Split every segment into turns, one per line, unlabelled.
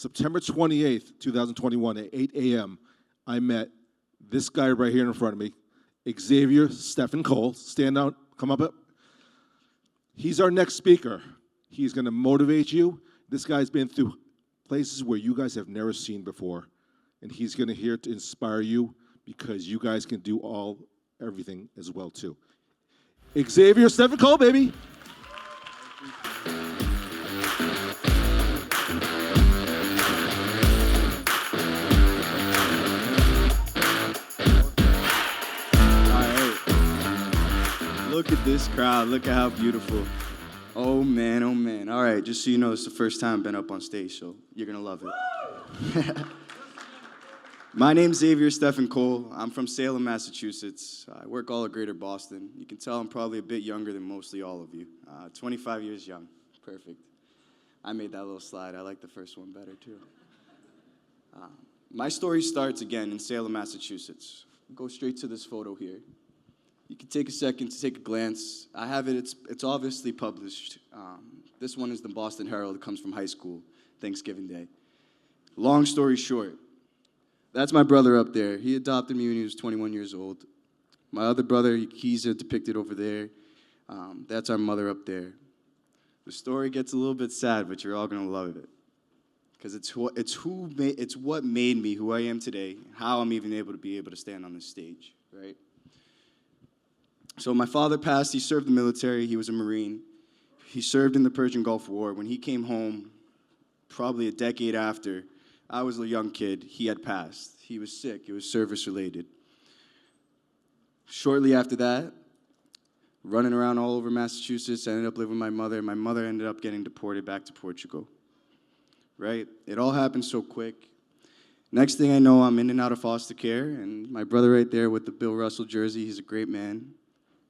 September 28th, 2021, at 8 a.m., I met this guy right here in front of me, Xavier Cole. Stand out, come up. He's our next speaker. He's going to motivate you. This guy's been through places where you guys have never seen before, and he's going to here to inspire you because you guys can do everything as well too. Xavier Cole, baby.
Look at this crowd. Look at how beautiful. Oh, man, oh, man. All right, just so you know, it's the first time I've been up on stage, so you're going to love it. My name's Xavier Cole. I'm from Salem, Massachusetts. I work all of Greater Boston. You can tell I'm probably a bit younger than mostly all of you. 25 years young. Perfect. I made that little slide. I like the first one better, too. My story starts, again, in Salem, Massachusetts. Go straight to this photo here. You can take a second to take a glance. I have it. It's obviously published. This one is the Boston Herald. It comes from high school, Thanksgiving Day. Long story short, that's my brother up there. He adopted me when he was 21 years old. My other brother, he's depicted over there. That's our mother up there. The story gets a little bit sad, but you're all going to love it. Because it's what made me who I am today, how I'm even able to stand on this stage, right? So my father passed. He served the military. He was a Marine. He served in the Persian Gulf War. When he came home, probably a decade after, I was a young kid. He had passed. He was sick. It was service-related. Shortly after that, running around all over Massachusetts, I ended up living with my mother. My mother ended up getting deported back to Portugal, right? It all happened so quick. Next thing I know, I'm in and out of foster care, and my brother right there with the Bill Russell jersey, he's a great man.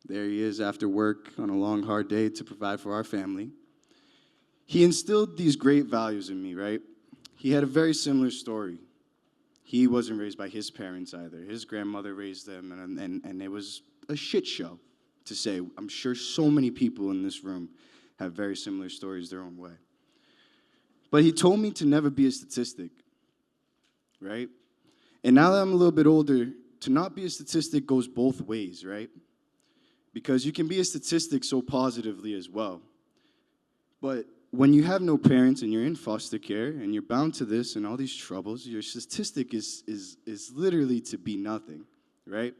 There he is after work on a long, hard day to provide for our family. He instilled these great values in me, right? He had a very similar story. He wasn't raised by his parents either. His grandmother raised them, and it was a shit show, to say. I'm sure so many people in this room have very similar stories their own way. But he told me to never be a statistic, right? And now that I'm a little bit older, to not be a statistic goes both ways, right? Because you can be a statistic so positively as well. But when you have no parents and you're in foster care and you're bound to this and all these troubles, your statistic is literally to be nothing, right?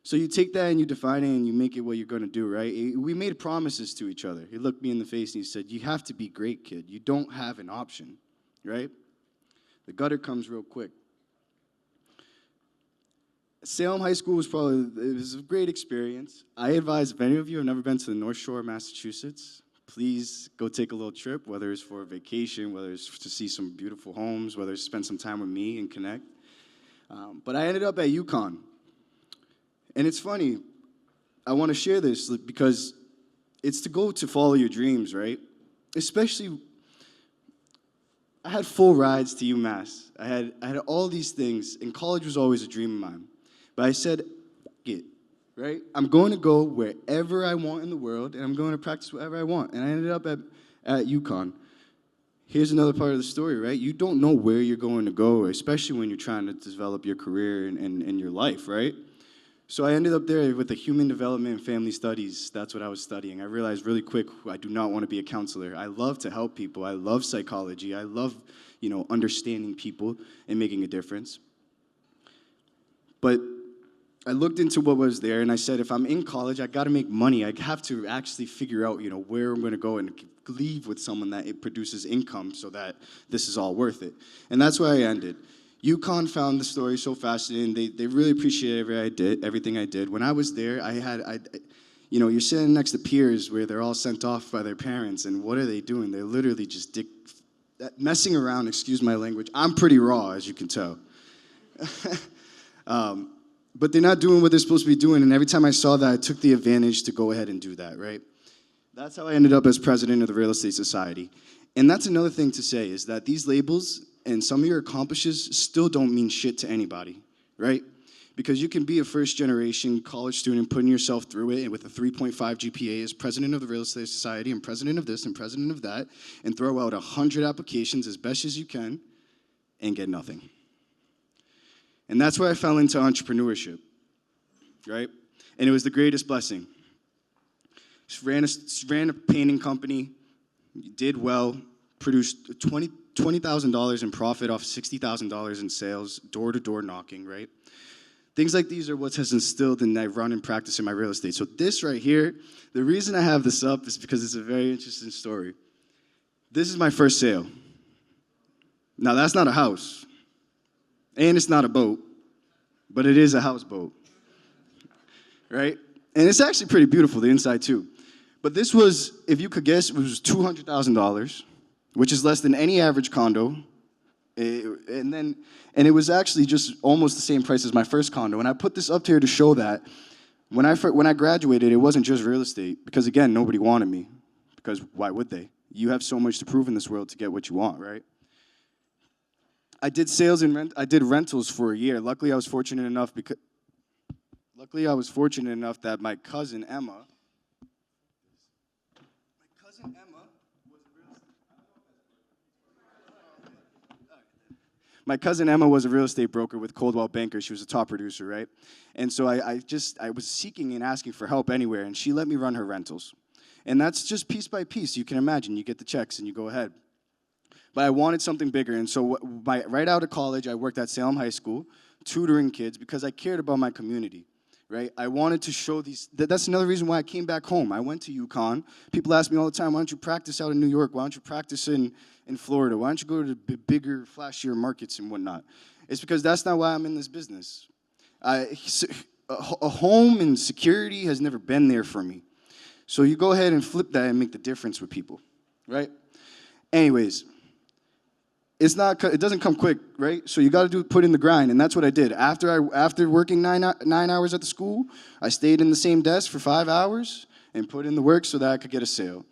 So you take that and you define it and you make it what you're going to do, right? We made promises to each other. He looked me in the face and he said, you have to be great, kid. You don't have an option, right? The gutter comes real quick. Salem High School was a great experience. I advise if any of you have never been to the North Shore of Massachusetts, please go take a little trip, whether it's for a vacation, whether it's to see some beautiful homes, whether it's to spend some time with me and connect. But I ended up at UConn. And it's funny, I want to share this because it's to go to follow your dreams, right? Especially, I had full rides to UMass. I had all these things, and college was always a dream of mine. But I said, it, right? I'm going to go wherever I want in the world, and I'm going to practice whatever I want. And I ended up at UConn. Here's another part of the story, right? You don't know where you're going to go, especially when you're trying to develop your career and your life, right? So I ended up there with the human development and family studies. That's what I was studying. I realized really quick I do not want to be a counselor. I love to help people. I love psychology. I love, understanding people and making a difference. But I looked into what was there, and I said, if I'm in college, I got to make money. I have to actually figure out, where I'm going to go and leave with someone that it produces income so that this is all worth it. And that's where I ended. UConn found the story so fascinating. They really appreciated everything I did. When I was there, you're sitting next to peers where they're all sent off by their parents, and what are they doing? They're literally just messing around, excuse my language. I'm pretty raw, as you can tell. But they're not doing what they're supposed to be doing, and every time I saw that, I took the advantage to go ahead and do that, right? That's how I ended up as president of the Real Estate Society. And that's another thing to say, is that these labels and some of your accomplishments still don't mean shit to anybody, right? Because you can be a first-generation college student putting yourself through it and with a 3.5 GPA as president of the Real Estate Society and president of this and president of that and throw out 100 applications as best as you can and get nothing. And that's where I fell into entrepreneurship, right? And it was the greatest blessing. Just ran a painting company, did well, produced $20,000 in profit off $60,000 in sales, door-to-door knocking, right? Things like these are what has instilled and I run and practice in my real estate. So this right here, the reason I have this up is because it's a very interesting story. This is my first sale. Now, that's not a house, and it's not a boat, but it is a houseboat, right? And it's actually pretty beautiful, the inside too. But this was, if you could guess, it was $200,000, which is less than any average condo. And it was actually just almost the same price as my first condo. And I put this up here to show that when I graduated, it wasn't just real estate. Because again, nobody wanted me. Because why would they? You have so much to prove in this world to get what you want, right? I did sales and I did rentals for a year. Luckily, I was fortunate enough that my cousin Emma was a real estate broker with Coldwell Banker. She was a top producer, right? And so I was seeking and asking for help anywhere, and she let me run her rentals. And that's just piece by piece. You can imagine. You get the checks, and you go ahead. But I wanted something bigger, and so right out of college, I worked at Salem High School, tutoring kids, because I cared about my community, right? I wanted to show these. That's another reason why I came back home. I went to UConn. People ask me all the time, why don't you practice out in New York? Why don't you practice in Florida? Why don't you go to the bigger, flashier markets and whatnot? It's because that's not why I'm in this business. A home and security has never been there for me. So you go ahead and flip that and make the difference with people, right? Anyways, it doesn't come quick, right? So you got to put in the grind, and that's what I did. After working 9 hours at the school, I stayed in the same desk for 5 hours and put in the work so that I could get a sale.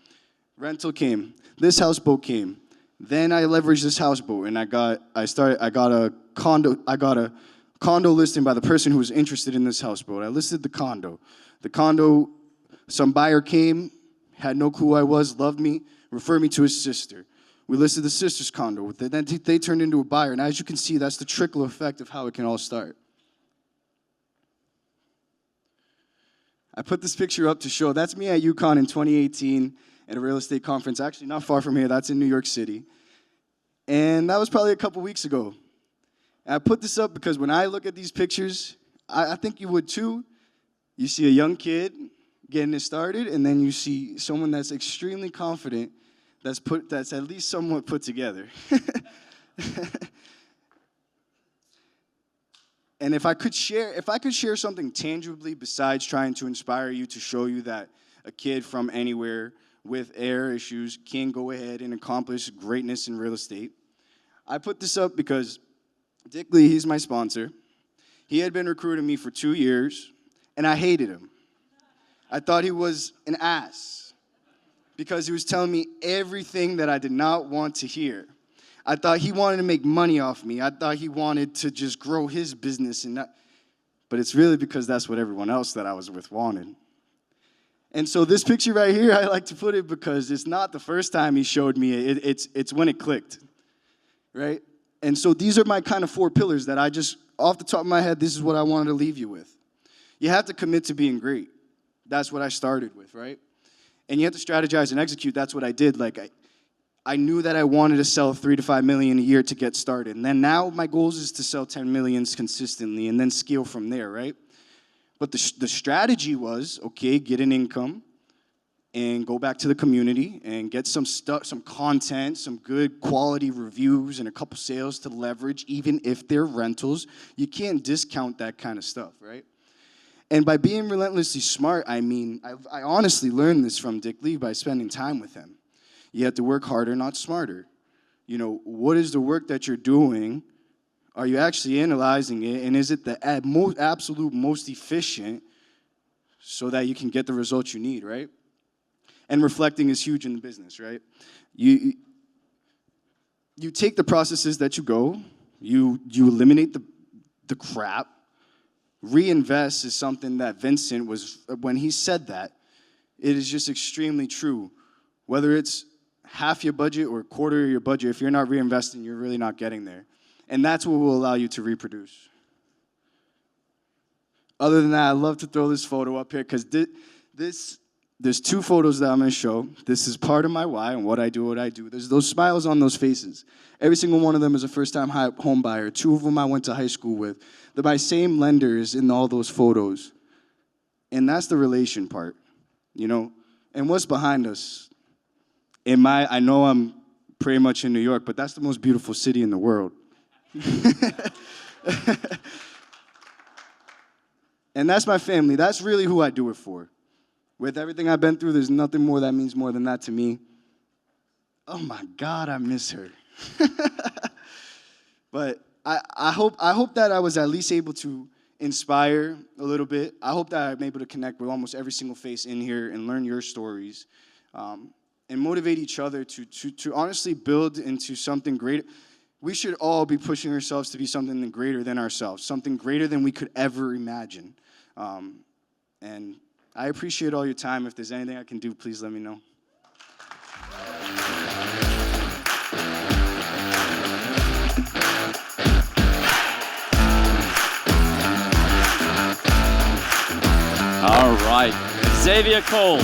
Rental came. This houseboat came. Then I leveraged this houseboat, and I got a condo listing by the person who was interested in this houseboat. I listed the condo. The condo, some buyer came, had no clue who I was, loved me, referred me to his sister. We listed the sister's condo. Then they turned into a buyer. And as you can see, that's the trickle effect of how it can all start. I put this picture up to show, that's me at UConn in 2018 at a real estate conference, actually not far from here. That's in New York City. And that was probably a couple weeks ago. And I put this up because when I look at these pictures, I think you would too. You see a young kid getting it started, and then you see someone that's extremely confident, that's at least somewhat put together. And if I could share something tangibly besides trying to inspire you, to show you that a kid from anywhere with air issues can go ahead and accomplish greatness in real estate, I put this up because Dick Lee, he's my sponsor. He had been recruiting me for 2 years, and I hated him. I thought he was an ass because he was telling me everything that I did not want to hear. I thought he wanted to make money off me. I thought he wanted to just grow his business, but it's really because that's what everyone else that I was with wanted. And so this picture right here, I like to put it because it's not the first time he showed me it. It's when it clicked, right? And so these are my kind of 4 pillars that I just, off the top of my head, this is what I wanted to leave you with. You have to commit to being great. That's what I started with, right? And you have to strategize and execute. That's what I did. Like, I knew that I wanted to sell 3 to 5 million a year to get started. And then now my goals is to sell 10 millions consistently and then scale from there, right? But the strategy was, okay, get an income and go back to the community and get some stuff, some content, some good quality reviews and a couple sales to leverage, even if they're rentals. You can't discount that kind of stuff, right? And by being relentlessly smart, I mean, I honestly learned this from Dick Lee by spending time with him. You have to work harder, not smarter. You know, what is the work that you're doing? Are you actually analyzing it? And is it the absolute most efficient so that you can get the results you need, right? And reflecting is huge in the business, right? You take the processes that you eliminate the crap, reinvest is something that Vincent was, when he said that, it is just extremely true. Whether it's half your budget or a quarter of your budget, if you're not reinvesting, you're really not getting there. And that's what will allow you to reproduce. Other than that, I'd love to throw this photo up here because there's two photos that I'm going to show. This is part of my why and what I do. There's those smiles on those faces. Every single one of them is a first-time home buyer. Two of them I went to high school with. They're my same lenders in all those photos. And that's the relation part, you know? And what's behind us? I know I'm pretty much in New York, but that's the most beautiful city in the world. And that's my family. That's really who I do it for. With everything I've been through, there's nothing more that means more than that to me. Oh my God, I miss her. But I hope that I was at least able to inspire a little bit. I hope that I'm able to connect with almost every single face in here and learn your stories, and motivate each other to honestly build into something great. We should all be pushing ourselves to be something greater than ourselves, something greater than we could ever imagine. And I appreciate all your time. If there's anything I can do, please let me know.
All right, Xavier Cole.